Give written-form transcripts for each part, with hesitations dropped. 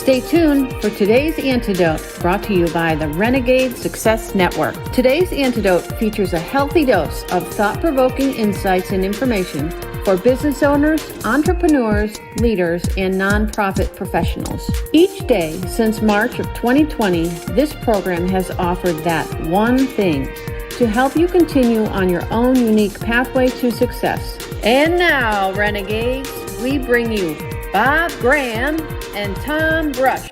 Stay tuned for today's Antidote, brought to you by the Renegade Success Network. Today's Antidote features a healthy dose of thought-provoking insights and information for business owners, entrepreneurs, leaders, and nonprofit professionals. Each day since March of 2020, this program has offered that one thing to help you continue on your own unique pathway to success. And now, Renegades, we bring you Bob Graham and Tom Brush.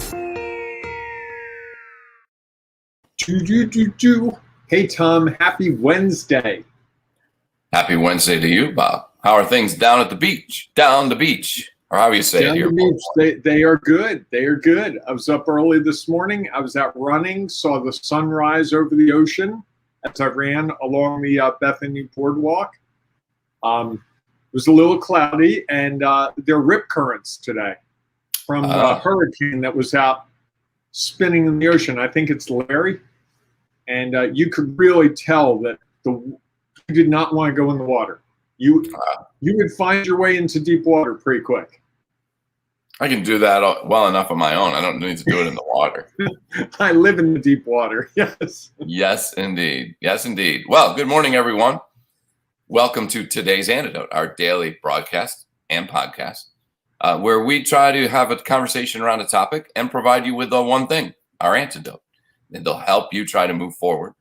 Hey, Tom, happy Wednesday. Happy Wednesday to you, Bob. How are things down at the beach? Down the beach, or how you say down it here? The beach. They are good. They are good. I was up early this morning. I was out running, saw the sunrise over the ocean as I ran along the Bethany Boardwalk. It was a little cloudy, and there are rip currents today from the hurricane that was out spinning in the ocean. I think it's Larry. And you could really tell that you did not want to go in the water. You would find your way into deep water pretty quick. I can do that well enough on my own. I don't need to do it in the water. I live in the deep water, yes. Yes, indeed. Yes, indeed. Well, good morning, everyone. Welcome to today's Antidote, our daily broadcast and podcast, where we try to have a conversation around a topic and provide you with the one thing, our antidote. And they'll help you try to move forward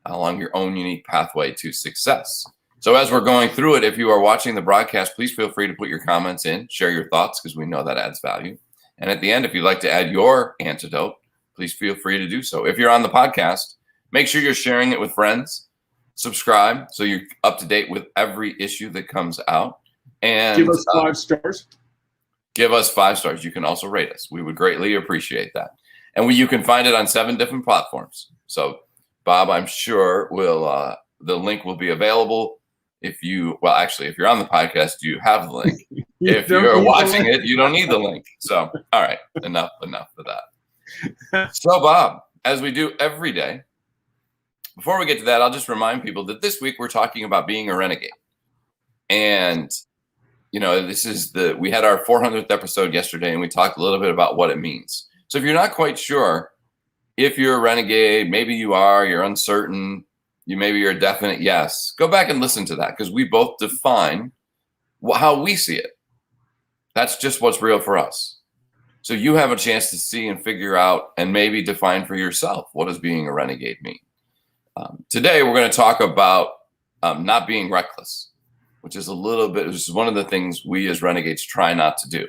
along your own unique pathway to success. So as we're going through it, if you are watching the broadcast, please feel free to put your comments in, share your thoughts, because we know that adds value. And at the end, if you'd like to add your antidote, please feel free to do so. If you're on the podcast, make sure you're sharing it with friends. Subscribe so you're up to date with every issue that comes out. And give us 5 stars. Give us 5 stars. You can also rate us. We would greatly appreciate that. And you can find it on 7 different platforms. So, Bob, I'm sure the link will be available. If you're on the podcast, you have the link. If you're watching it, you don't need the link. So, all right, enough of that. So, Bob, as we do every day, before we get to that, I'll just remind people that this week we're talking about being a renegade. And, we had our 400th episode yesterday, and we talked a little bit about what it means. So if you're not quite sure if you're a renegade, maybe you are, you're uncertain, maybe you're a definite yes, go back and listen to that, because we both define how we see it. That's just what's real for us. So you have a chance to see and figure out and maybe define for yourself, what does being a renegade mean? Today, we're going to talk about not being reckless, which is one of the things we as renegades try not to do.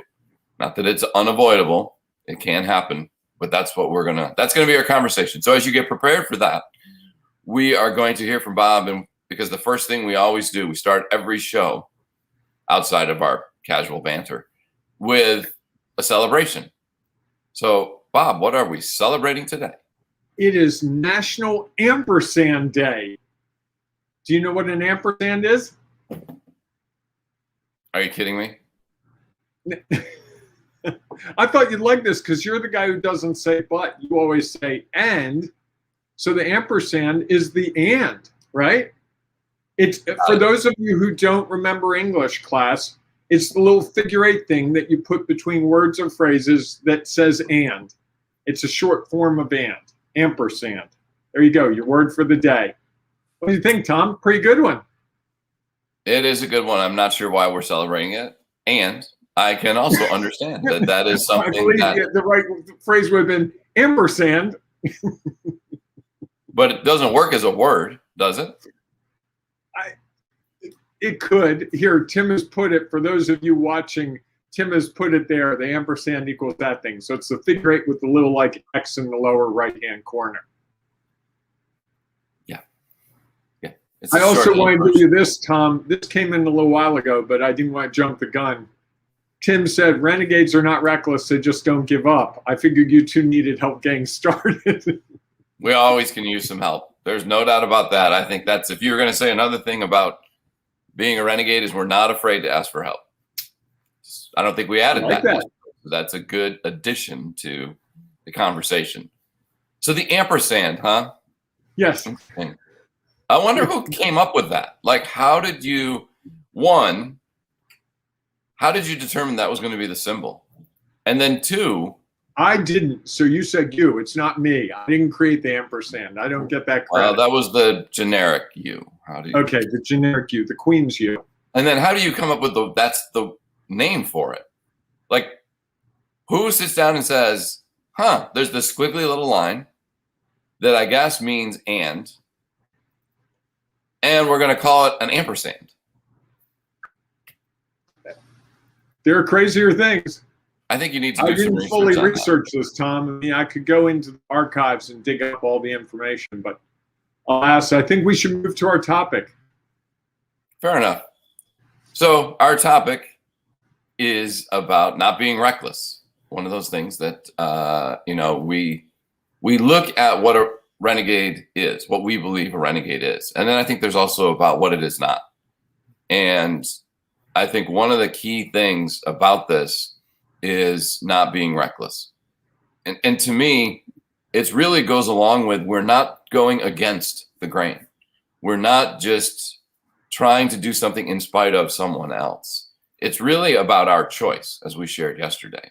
Not that it's unavoidable. It can happen, but that's going to be our conversation. So as you get prepared for that, we are going to hear from Bob. And because the first thing we always do, we start every show outside of our casual banter with a celebration. So Bob, what are we celebrating today? It is National Ampersand Day. Do you know what an ampersand is? Are you kidding me? I thought you'd like this because you're the guy who doesn't say but. You always say and. So the ampersand is the and, right? It's for those of you who don't remember English class, it's the little figure 8 thing that you put between words or phrases that says and. It's a short form of and. Ampersand. There you go, your word for the day. What do you think, Tom? Pretty good one. It is a good one. I'm not sure why we're celebrating it. And I can also understand that is something I believe the right phrase would have been ampersand. But it doesn't work as a word, does it? It could. Here, Tim has put it, for those of you watching, Tim has put it there. The ampersand equals that thing. So it's the figure 8 with the little like X in the lower right-hand corner. Yeah. I also want to give you this, Tom. This came in a little while ago, but I didn't want to jump the gun. Tim said, renegades are not reckless. They just don't give up. I figured you two needed help getting started. We always can use some help. There's no doubt about that. I think that's, if you were going to say another thing about being a renegade, is we're not afraid to ask for help. I don't think we added that. That's a good addition to the conversation. So the ampersand, huh? Yes. I wonder who came up with that. Like, how did you determine that was going to be the symbol? And then 2, I didn't. So you said you. It's not me. I didn't create the ampersand. I don't get that credit. That was the generic you. How do you? Okay, the generic you, the Queen's you. And then how do you come up with that's the name for it? Like, who sits down and says, there's this squiggly little line that I guess means and we're going to call it an ampersand. There are crazier things. I think you need to do some research. I didn't fully research this, Tom. I mean, I could go into the archives and dig up all the information, but alas, I think we should move to our topic. Fair enough. So our topic is about not being reckless. One of those things that, we look at what a renegade is, what we believe a renegade is. And then I think there's also about what it is not. And I think one of the key things about this is not being reckless. And to me, it really goes along with, we're not going against the grain. We're not just trying to do something in spite of someone else. It's really about our choice, as we shared yesterday,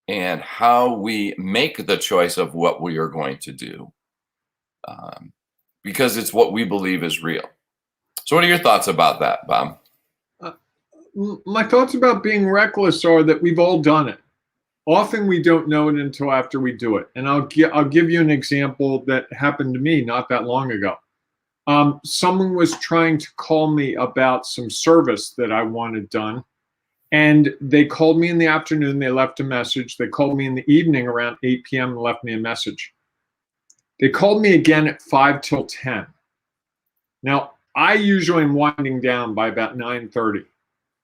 and how we make the choice of what we are going to do, because it's what we believe is real. So what are your thoughts about that, Bob? My thoughts about being reckless are that we've all done it. Often we don't know it until after we do it. And I'll give you an example that happened to me not that long ago. Someone was trying to call me about some service that I wanted done. And they called me in the afternoon. They left a message. They called me in the evening around 8 p.m. and left me a message. They called me again at 5 till 10. Now, I usually am winding down by about 9:30.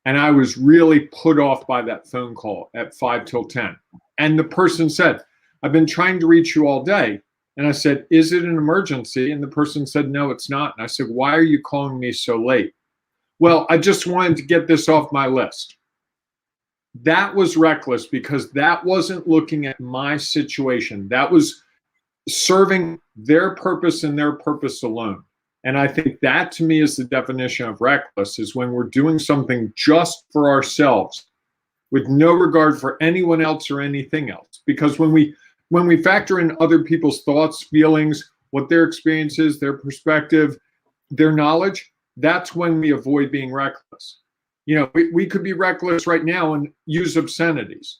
And I was really put off by that phone call at 5 till 10. And the person said, I've been trying to reach you all day. And I said, is it an emergency? And the person said, no, it's not. And I said, why are you calling me so late? Well, I just wanted to get this off my list. That was reckless, because that wasn't looking at my situation. That was serving their purpose and their purpose alone. And I think that, to me, is the definition of reckless, is when we're doing something just for ourselves with no regard for anyone else or anything else. Because when we factor in other people's thoughts, feelings, what their experience is, their perspective, their knowledge, that's when we avoid being reckless. You know, we could be reckless right now and use obscenities.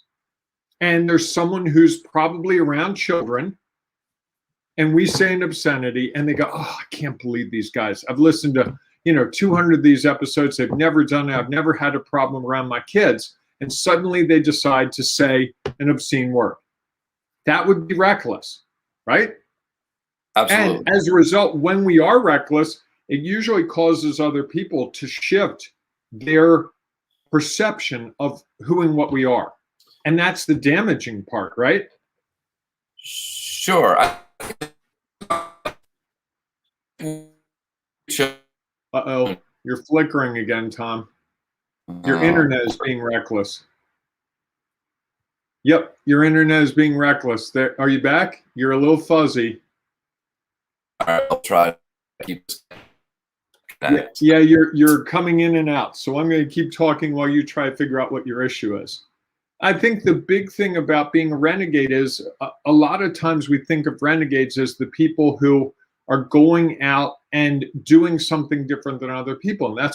And there's someone who's probably around children, and we say an obscenity, and they go, oh, I can't believe these guys. I've listened to, 200 of these episodes. They've never done it. I've never had a problem around my kids. And suddenly they decide to say an obscene word. That would be reckless, right? Absolutely. And as a result, when we are reckless, it usually causes other people to shift their perception of who and what we are. And that's the damaging part, right? Sure. Uh-oh, you're flickering again, Tom. Your internet is being reckless. Yep, your internet is being reckless. There, are you back? You're a little fuzzy. All right, I'll try. Yeah, you're coming in and out. So I'm going to keep talking while you try to figure out what your issue is. I think the big thing about being a renegade is a lot of times we think of renegades as the people who are going out and doing something different than other people. And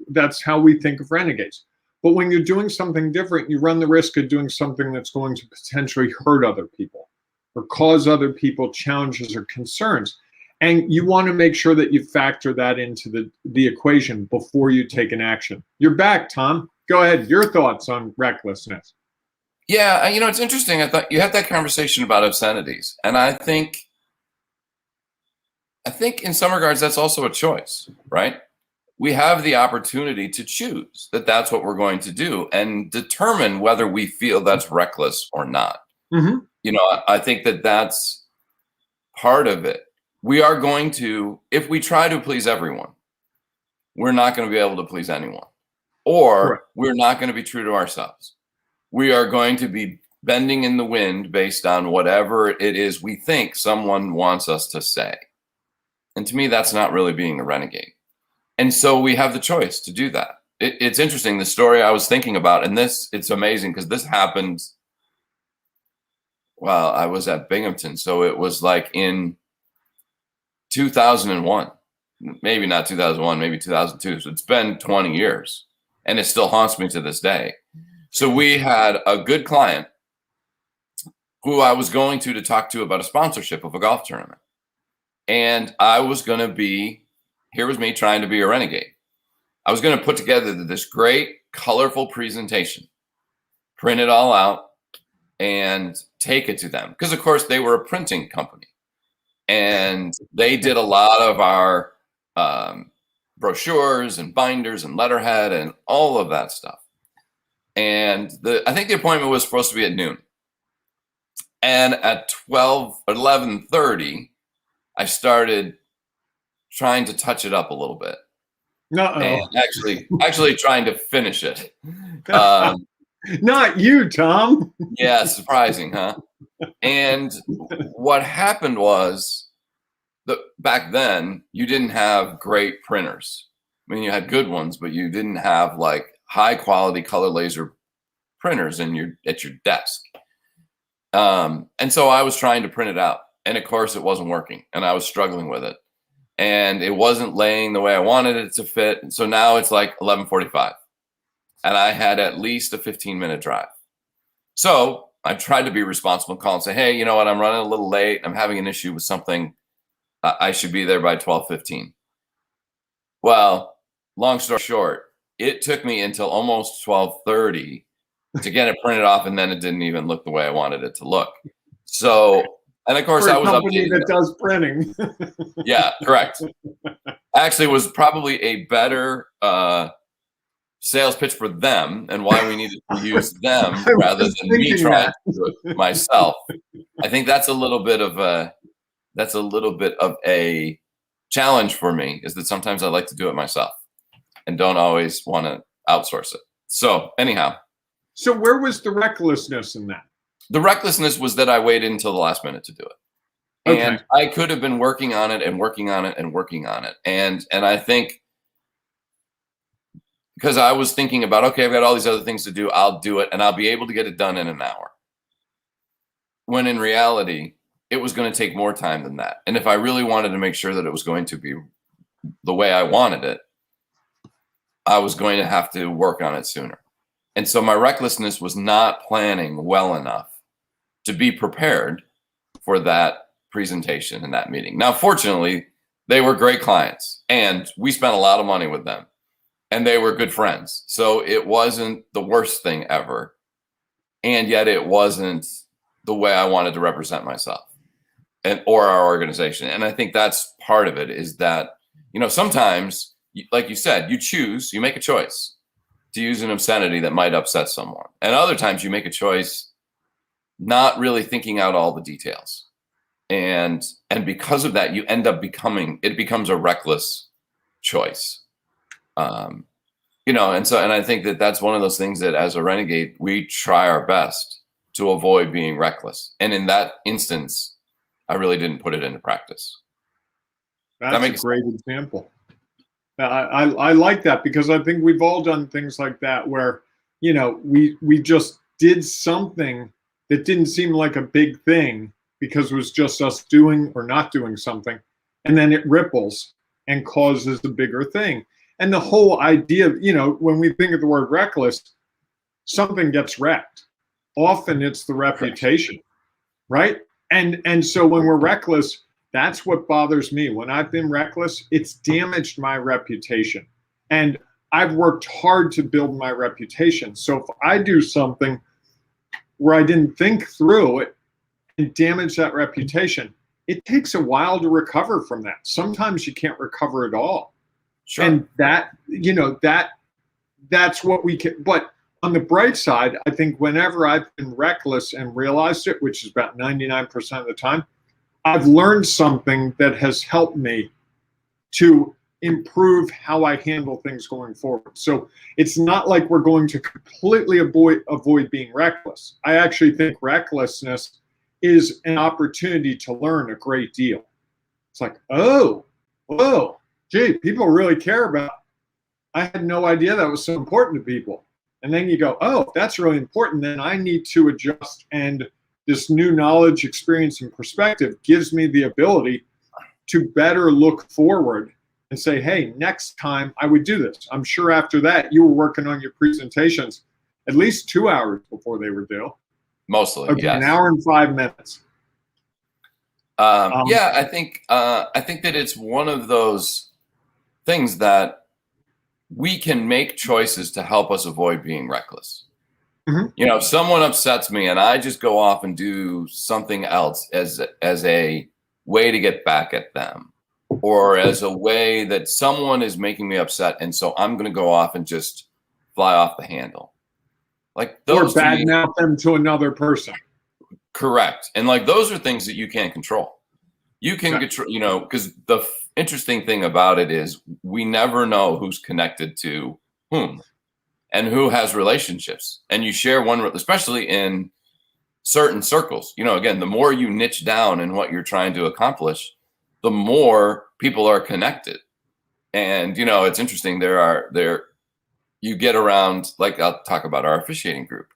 that's how we think of renegades. But when you're doing something different, you run the risk of doing something that's going to potentially hurt other people or cause other people challenges or concerns. And you want to make sure that you factor that into the equation before you take an action. You're back, Tom. Go ahead. Your thoughts on recklessness. Yeah, it's interesting. I thought you had that conversation about obscenities. And I think in some regards, that's also a choice, right? We have the opportunity to choose that that's what we're going to do and determine whether we feel that's reckless or not. Mm-hmm. I think that's part of it. We are going to, if we try to please everyone, we're not going to be able to please anyone, or Correct. We're not going to be true to ourselves. We are going to be bending in the wind based on whatever it is we think someone wants us to say. And to me, that's not really being a renegade. And so we have the choice to do that. It's interesting, the story I was thinking about, and it's amazing because this happened well, I was at Binghamton. So it was like in 2001, maybe not 2001, maybe 2002. So it's been 20 years and it still haunts me to this day. So we had a good client who I was going to talk to about a sponsorship of a golf tournament. And I was going to be, here was me trying to be a renegade. I was going to put together this great, colorful presentation, print it all out, and take it to them. Because, of course, they were a printing company. And they did a lot of our brochures and binders and letterhead and all of that stuff. And I think the appointment was supposed to be at noon. And at 11:30, I started trying to touch it up a little bit. And actually trying to finish it. Not you, Tom. Yeah, surprising, huh? And what happened was that back then you didn't have great printers. I mean, you had good ones, but you didn't have like high quality color laser printers at your desk. And so I was trying to print it out, and of course it wasn't working, and I was struggling with it, and it wasn't laying the way I wanted it to fit. And so now it's like 11:45, and I had at least a 15-minute drive. So I tried to be responsible, call and say, hey, you know what? I'm running a little late. I'm having an issue with something. I should be there by 12:15. Well, long story short, it took me until almost 12:30 to get it printed off, and then it didn't even look the way I wanted it to look. So, and of course, For a I was company updating that does printing. Yeah, correct. Actually, it was probably a better sales pitch for them and why we needed to use them rather than me trying to do it myself. I think that's a little bit of a challenge for me, is that sometimes I like to do it myself and don't always want to outsource it. So anyhow. So where was the recklessness in that? The recklessness was that I waited until the last minute to do it. Okay. And I could have been working on it and working on it and working on it. And I think because I was thinking about, okay, I've got all these other things to do, I'll do it, and I'll be able to get it done in an hour. When in reality, it was going to take more time than that. And if I really wanted to make sure that it was going to be the way I wanted it, I was going to have to work on it sooner. And so my recklessness was not planning well enough to be prepared for that presentation and that meeting. Now, fortunately, they were great clients, and we spent a lot of money with them, and they were good friends. So it wasn't the worst thing ever. And yet it wasn't the way I wanted to represent myself or our organization. And I think that's part of it, is that, sometimes, like you said, you make a choice to use an obscenity that might upset someone. And other times you make a choice not really thinking out all the details. And because of that, it becomes a reckless choice. And I think that that's one of those things that as a renegade, we try our best to avoid being reckless. And in that instance, I really didn't put it into practice. That's a great example. I like that, because I think we've all done things like that where, we just did something that didn't seem like a big thing because it was just us doing or not doing something. And then it ripples and causes a bigger thing. And the whole idea of, when we think of the word reckless, something gets wrecked. Often it's the reputation, right? And so when we're reckless, that's what bothers me. When I've been reckless, it's damaged my reputation. And I've worked hard to build my reputation. So if I do something where I didn't think through it and damage that reputation, it takes a while to recover from that. Sometimes you can't recover at all. Sure. And that's what we can. But on the bright side, I think whenever I've been reckless and realized it, which is about 99% of the time, I've learned something that has helped me to improve how I handle things going forward. So it's not like we're going to completely avoid being reckless. I actually think recklessness is an opportunity to learn a great deal. It's like, oh, gee, people really care about it. I had no idea that was so important to people. And then you go, oh, if that's really important, then I need to adjust and this new knowledge, experience, and perspective gives me the ability to better look forward and say, hey, next time I would do this. I'm sure after that you were working on your presentations at least 2 hours before they were due. Mostly, Okay, yes. An hour and 5 minutes. Yeah, I think that it's one of those things that we can make choices to help us avoid being reckless. Mm-hmm. You know, if someone upsets me and I just go off and do something else as a way to get back at them, or as a way that someone is making me upset, and so I'm going to go off and just fly off the handle. Like those, or badmouth them to another person. Correct. And like those are things that you can't control. You can control, you know, because the interesting thing about it is we never know who's connected to whom and who has relationships. And you share one, especially in certain circles. You know, again, the more you niche down in what you're trying to accomplish, the more people are connected. And, you know, it's interesting. You get around, like I'll talk about our officiating group.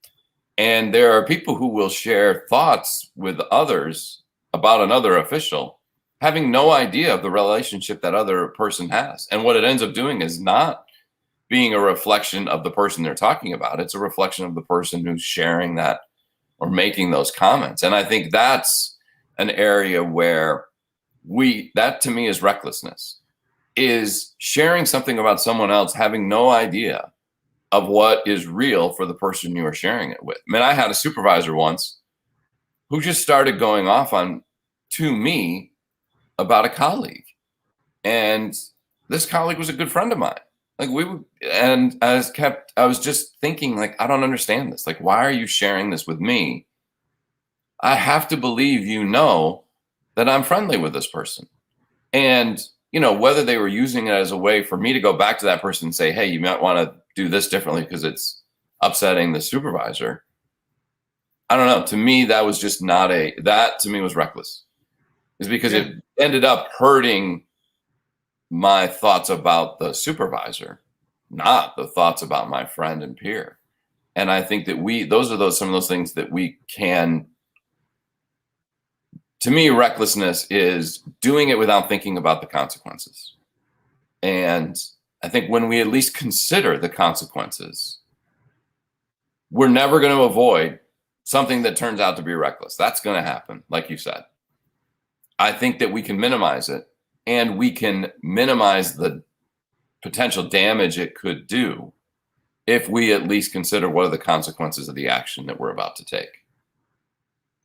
And there are people who will share thoughts with others about another official, having no idea of the relationship that other person has. And what it ends up doing is not being a reflection of the person they're talking about. It's a reflection of the person who's sharing that or making those comments. And I think that's an area where that to me is recklessness, is sharing something about someone else, having no idea of what is real for the person you are sharing it with. I mean, I had a supervisor once who just started going off to me about a colleague. And this colleague was a good friend of mine. Like I was just thinking, like, I don't understand this. Like, why are you sharing this with me? I have to believe you know that I'm friendly with this person. And, you know, whether they were using it as a way for me to go back to that person and say, hey, you might want to do this differently because it's upsetting the supervisor. I don't know. To me, that was just that to me was reckless. Is because it ended up hurting my thoughts about the supervisor, not the thoughts about my friend and peer. And I think that some of those things that we can, to me, recklessness is doing it without thinking about the consequences. And I think when we at least consider the consequences, we're never going to avoid something that turns out to be reckless. That's going to happen, like you said. I think that we can minimize it, and we can minimize the potential damage it could do if we at least consider what are the consequences of the action that we're about to take.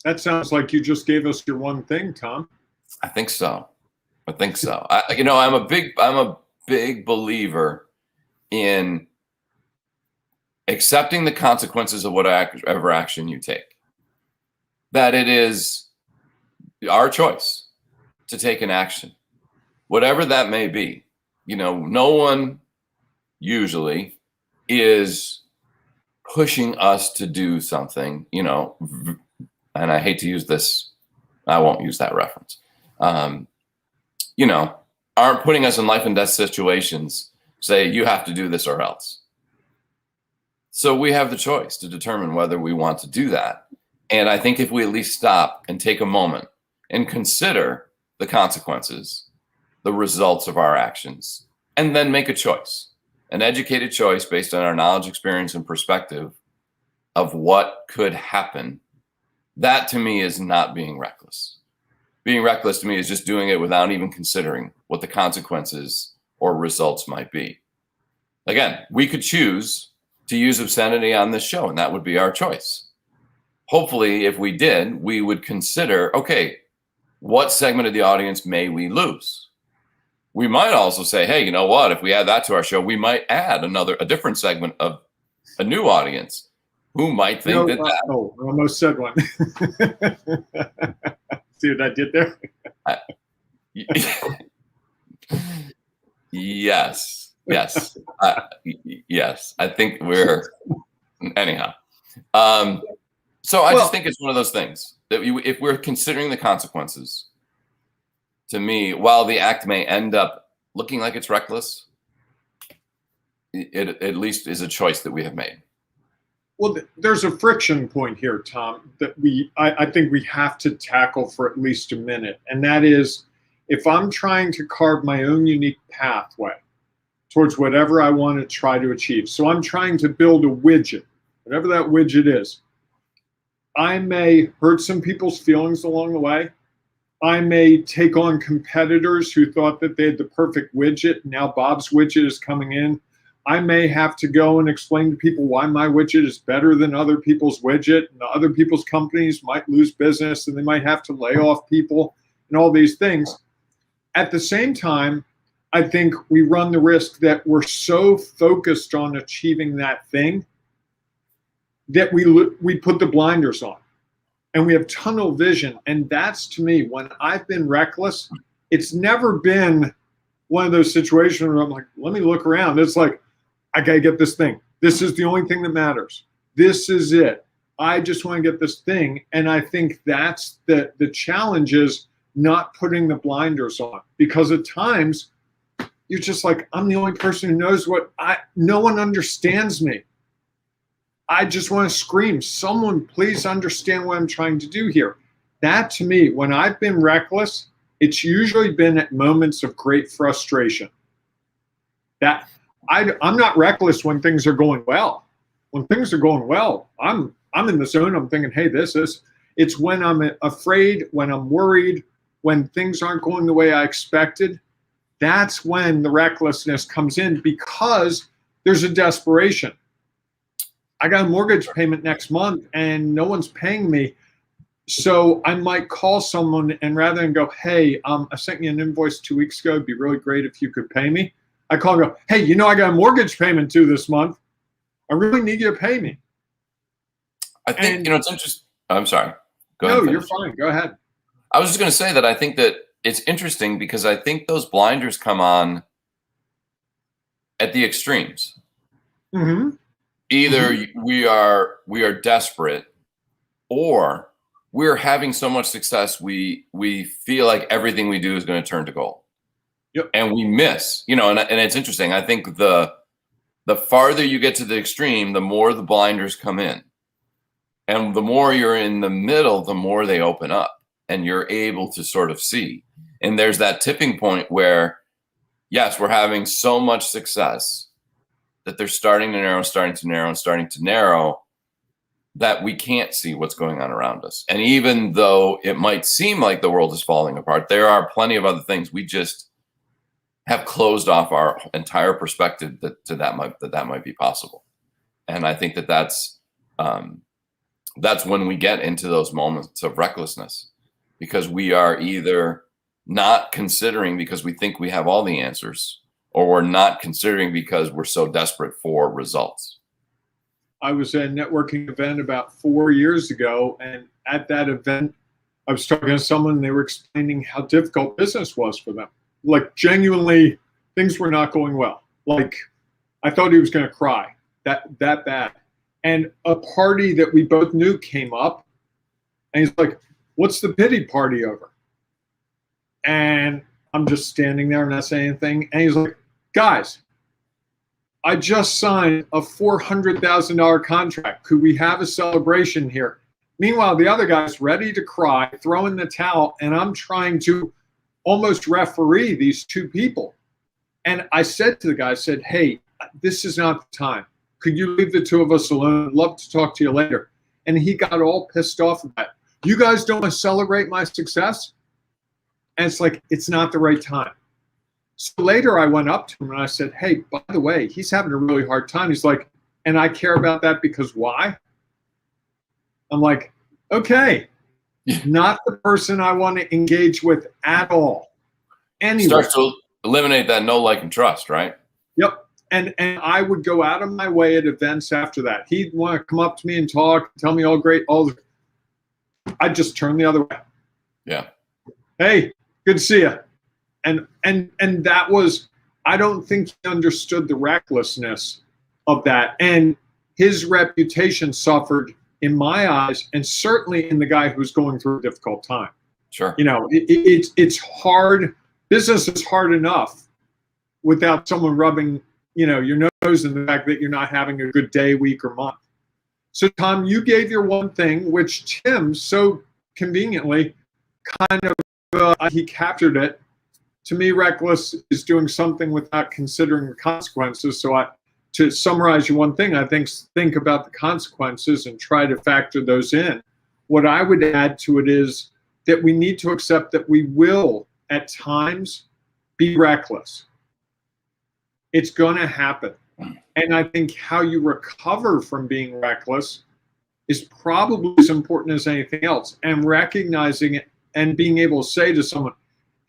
That sounds like you just gave us your one thing, Tom. I think so. I'm a big believer in accepting the consequences of whatever action you take. That it is our choice to take an action, whatever that may be. You know, no one usually is pushing us to do something, you know, and I hate to use this, I won't use that reference. You know, aren't putting us in life and death situations, say you have to do this or else. So we have the choice to determine whether we want to do that. And I think if we at least stop and take a moment and consider the consequences, the results of our actions, and then make a choice, an educated choice based on our knowledge, experience, and perspective of what could happen, that to me is not being reckless. Being reckless to me is just doing it without even considering what the consequences or results might be. Again, we could choose to use obscenity on this show, and that would be our choice. Hopefully, if we did, we would consider, okay, what segment of the audience may we lose? We might also say, hey, you know what? If we add that to our show, we might add a different segment of a new audience who might think that. Oh, I almost said one. See what I did there? Yes. Yes. I think anyhow. So I just think it's one of those things that if we're considering the consequences, to me, while the act may end up looking like it's reckless, it at least is a choice that we have made. Well, there's a friction point here, Tom, that I think we have to tackle for at least a minute. And that is, if I'm trying to carve my own unique pathway towards whatever I want to try to achieve. So I'm trying to build a widget, whatever that widget is. I may hurt some people's feelings along the way. I may take on competitors who thought that they had the perfect widget. Now Bob's widget is coming in. I may have to go and explain to people why my widget is better than other people's widget. And the other people's companies might lose business and they might have to lay off people and all these things. At the same time, I think we run the risk that we're so focused on achieving that thing that we put the blinders on and we have tunnel vision. And that's, to me, when I've been reckless, it's never been one of those situations where I'm like, let me look around. It's like, I got to get this thing. This is the only thing that matters. This is it. I just want to get this thing. And I think that's the challenge, is not putting the blinders on, because at times you're just like, I'm the only person who knows no one understands me. I just want to scream, someone please understand what I'm trying to do here. That, to me, when I've been reckless, it's usually been at moments of great frustration. That I'm not reckless when things are going well. When things are going well, I'm in the zone. I'm thinking, hey, it's when I'm afraid, when I'm worried, when things aren't going the way I expected. That's when the recklessness comes in, because there's a desperation. I got a mortgage payment next month and no one's paying me. So I might call someone, and rather than go, hey, I sent you an invoice 2 weeks ago. It'd be really great if you could pay me. I call and go, hey, I got a mortgage payment due this month. I really need you to pay me. I think, it's interesting. I'm sorry. Go ahead. No, you're fine. Go ahead. I was just going to say that I think that it's interesting because I think those blinders come on at the extremes. Mm-hmm. Either we are desperate, or we're having so much success we feel like everything we do is going to turn to gold. Yep. And we miss, and it's interesting. I think the farther you get to the extreme, the more the blinders come in. And the more you're in the middle, the more they open up and you're able to sort of see. And there's that tipping point where, yes, we're having so much success that they're starting to narrow, that we can't see what's going on around us. And even though it might seem like the world is falling apart, there are plenty of other things we just have closed off our entire perspective that might be possible. And I think that's when we get into those moments of recklessness, because we are either not considering because we think we have all the answers, or we're not considering because we're so desperate for results. I was at a networking event about 4 years ago, and at that event, I was talking to someone, and they were explaining how difficult business was for them. Like, genuinely, things were not going well. Like, I thought he was going to cry. That bad. And a party that we both knew came up, and he's like, what's the pity party over? And I'm just standing there and not saying anything. And he's like, guys, I just signed a $400,000 contract. Could we have a celebration here? Meanwhile, the other guy's ready to cry, throwing the towel, and I'm trying to almost referee these two people. And I said to the guy, I said, hey, this is not the time. Could you leave the two of us alone? I'd love to talk to you later. And he got all pissed off about it. You guys don't want to celebrate my success? And it's like, it's not the right time. So later I went up to him and I said, hey, by the way, he's having a really hard time. He's like, and I care about that because why? I'm like, okay, not the person I want to engage with at all. Anyway. Starts to eliminate that no, like, and trust, right? Yep. And I would go out of my way at events after that. He'd want to come up to me and talk, tell me I'd just turn the other way. Yeah. Hey, good to see you. And that was, I don't think he understood the recklessness of that. And his reputation suffered in my eyes, and certainly in the guy who's going through a difficult time. Sure. It's hard. Business is hard enough without someone rubbing, your nose in the fact that you're not having a good day, week, or month. So, Tom, you gave your one thing, which Tim so conveniently kind of, he captured it. To me, reckless is doing something without considering the consequences. So to summarize your one thing, I think about the consequences and try to factor those in. What I would add to it is that we need to accept that we will, at times, be reckless. It's going to happen. And I think how you recover from being reckless is probably as important as anything else. And recognizing it and being able to say to someone,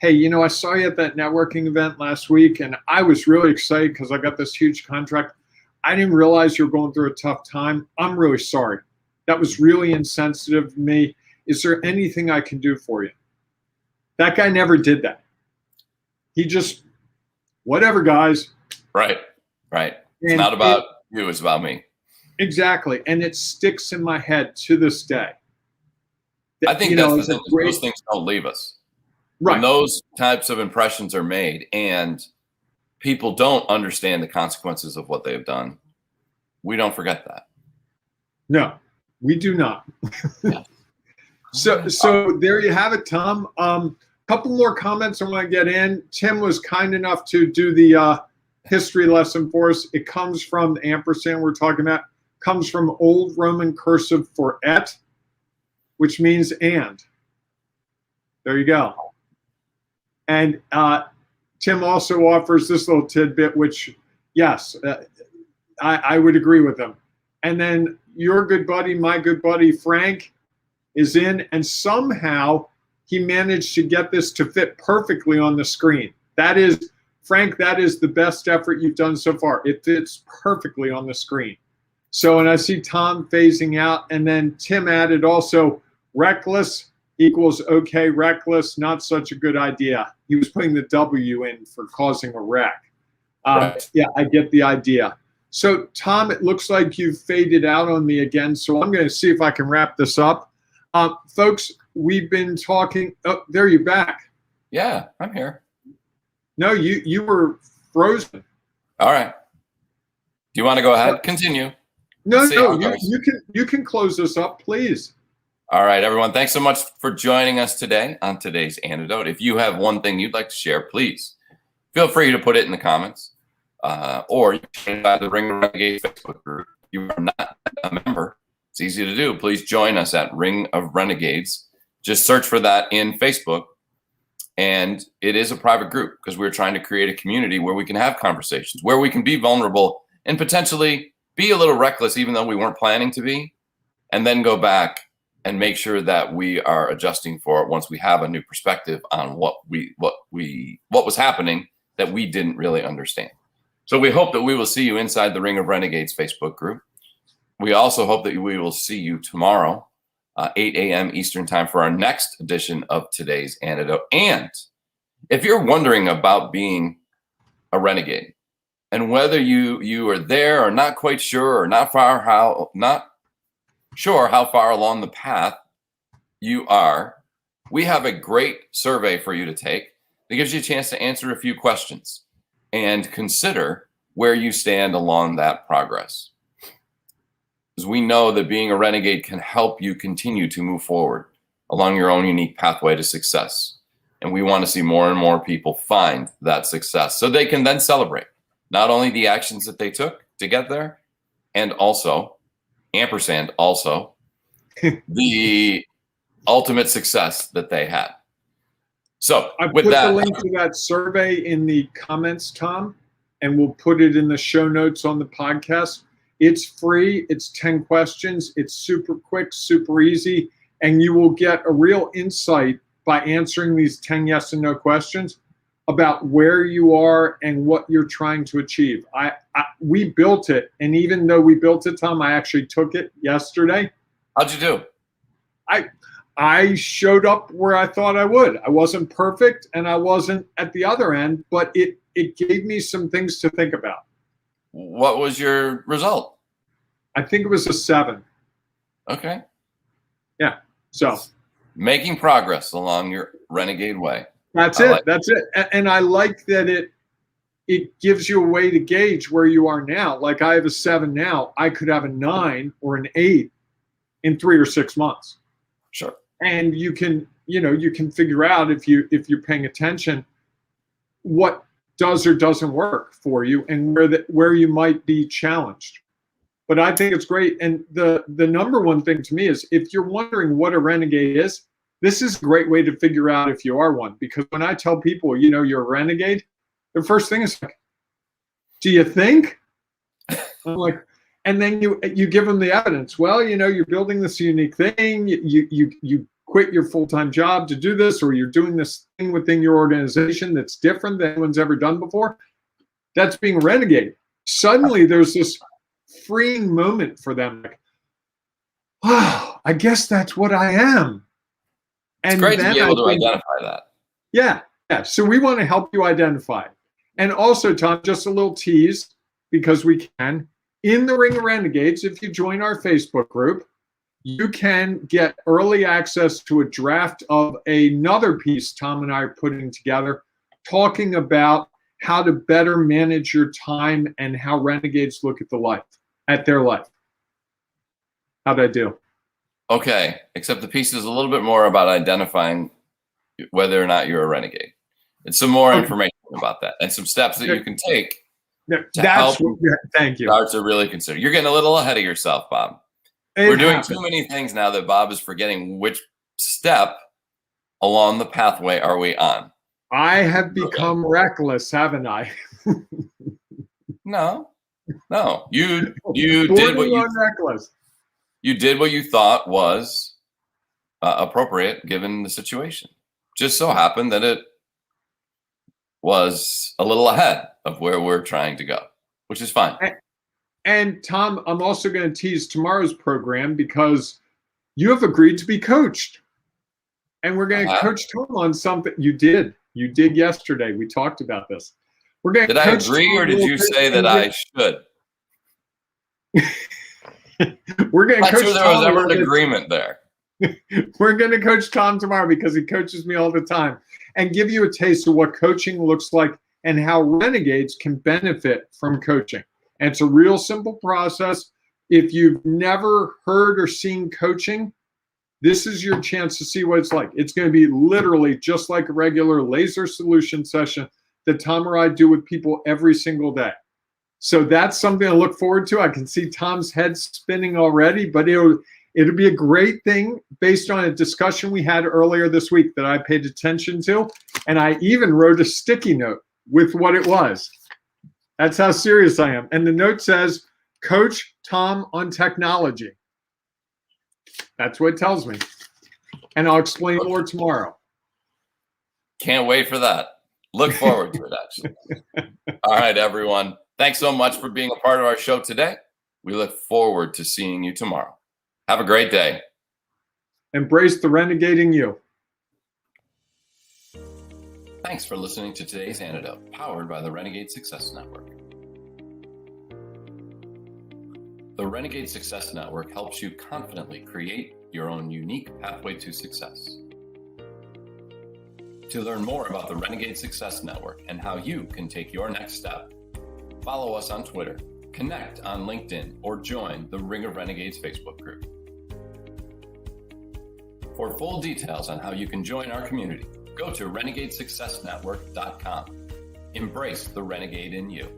hey, I saw you at that networking event last week, and I was really excited because I got this huge contract. I didn't realize you were going through a tough time. I'm really sorry. That was really insensitive to me. Is there anything I can do for you? That guy never did that. He just, whatever, guys. Right. It's not about you, it's about me. Exactly. And it sticks in my head to this day. I think that's the thing. Those things don't leave us. Right. When those types of impressions are made and people don't understand the consequences of what they've done, we don't forget that. No, we do not. Yeah. So there you have it, Tom. Couple more comments I want to get in. Tim was kind enough to do the history lesson for us. It comes from the ampersand we're talking about. Comes from Old Roman cursive for et, which means and. There you go. And Tim also offers this little tidbit, which, yes, I would agree with him. And then your good buddy, my good buddy, Frank, is in, and somehow he managed to get this to fit perfectly on the screen. That is, Frank, that is the best effort you've done so far. It fits perfectly on the screen. So, and I see Tom phasing out, and then Tim added also, reckless equals okay, reckless, not such a good idea. He was putting the W in for causing a wreck. Right. Yeah, I get the idea. So, Tom, it looks like you've faded out on me again, so I'm going to see if I can wrap this up. Folks, we've been talking. Oh, there you're back. Yeah, I'm here. No, you were frozen. All right. Do you want to go ahead? Continue. No, you can close this up, please. All right, everyone. Thanks so much for joining us today on today's Antidote. If you have one thing you'd like to share, please feel free to put it in the comments, or you can join the Ring of Renegade Facebook group. If you are not a member, it's easy to do. Please join us at Ring of Renegades. Just search for that in Facebook. And it is a private group because we're trying to create a community where we can have conversations, where we can be vulnerable and potentially be a little reckless, even though we weren't planning to be, and then go back and make sure that we are adjusting for it once we have a new perspective on what was happening that we didn't really understand. So we hope that we will see you inside the Ring of Renegades Facebook group. We also hope that we will see you tomorrow, 8 a.m. Eastern time, for our next edition of today's Antidote. And if you're wondering about being a renegade and whether you are there or not quite sure or not sure how far along the path you are, we have a great survey for you to take that gives you a chance to answer a few questions and consider where you stand along that progress. Because we know that being a renegade can help you continue to move forward along your own unique pathway to success. And we want to see more and more people find that success so they can then celebrate not only the actions that they took to get there, and also, ampersand also, the ultimate success that they had. So I put the link to that survey in the comments, Tom, and we'll put it in the show notes on the podcast. It's free. It's 10 questions. It's super quick, super easy, and you will get a real insight by answering these 10 yes and no questions about where you are and what you're trying to achieve. We built it, and even though we built it, Tom, I actually took it yesterday. How'd you do? I showed up where I thought I would. I wasn't perfect, and I wasn't at the other end, but it gave me some things to think about. What was your result? I think it was a 7. Okay. Yeah. So making progress along your renegade way. That's it. That's it. And I like that it gives you a way to gauge where you are now. Like I have a 7 now, I could have a 9 or an 8 in 3 or 6 months. Sure. And you can figure out if you're paying attention what does or doesn't work for you and where you might be challenged. But I think it's great. And the number one thing to me is, if you're wondering what a renegade is, this is a great way to figure out if you are one. Because when I tell people, you're a renegade, the first thing is like, do you think? I'm like, and then you give them the evidence. Well, you're building this unique thing. You quit your full-time job to do this, or you're doing this thing within your organization that's different than anyone's ever done before. That's being a renegade. Suddenly there's this freeing moment for them. Like, wow, I guess that's what I am. And it's great to be able to identify that. Yeah. So we want to help you identify. And also, Tom, just a little tease, because we can. In the Ring of Renegades, if you join our Facebook group, you can get early access to a draft of another piece Tom and I are putting together, talking about how to better manage your time and how renegades look at their life. How'd I do? Okay, except the piece is a little bit more about identifying whether or not you're a renegade. It's some more information about that and some steps that you can take to help thank you. start to really consider. You're getting a little ahead of yourself, Bob. We're doing too many things now that Bob is forgetting which step along the pathway are we on. I have become reckless, haven't I? No. You did what you thought was appropriate given the situation. Just so happened that it was a little ahead of where we're trying to go, which is fine. And Tom, I'm also going to tease tomorrow's program, because you have agreed to be coached. And we're going to coach Tom on something. You did yesterday. We talked about this. We're going to. Did I agree, or did you say that I should? We're going to coach Tom. There was ever an agreement there. We're going to coach Tom tomorrow, because he coaches me all the time, and give you a taste of what coaching looks like and how renegades can benefit from coaching. And it's a real simple process. If you've never heard or seen coaching, this is your chance to see what it's like. It's going to be literally just like a regular laser solution session that Tom or I do with people every single day. So that's something to look forward to. I can see Tom's head spinning already, but it'll be a great thing based on a discussion we had earlier this week that I paid attention to. And I even wrote a sticky note with what it was. That's how serious I am. And the note says, Coach Tom on technology. That's what it tells me. And I'll explain more tomorrow. Can't wait for that. Look forward to it, actually. All right, everyone. Thanks so much for being a part of our show today. We look forward to seeing you tomorrow. Have a great day. Embrace the renegading you. Thanks for listening to today's Antidote, powered by the Renegade Success Network. The Renegade Success Network helps you confidently create your own unique pathway to success. To learn more about the Renegade Success Network and how you can take your next step, follow us on Twitter, connect on LinkedIn, or join the Ring of Renegades Facebook group. For full details on how you can join our community, go to renegadesuccessnetwork.com. Embrace the renegade in you.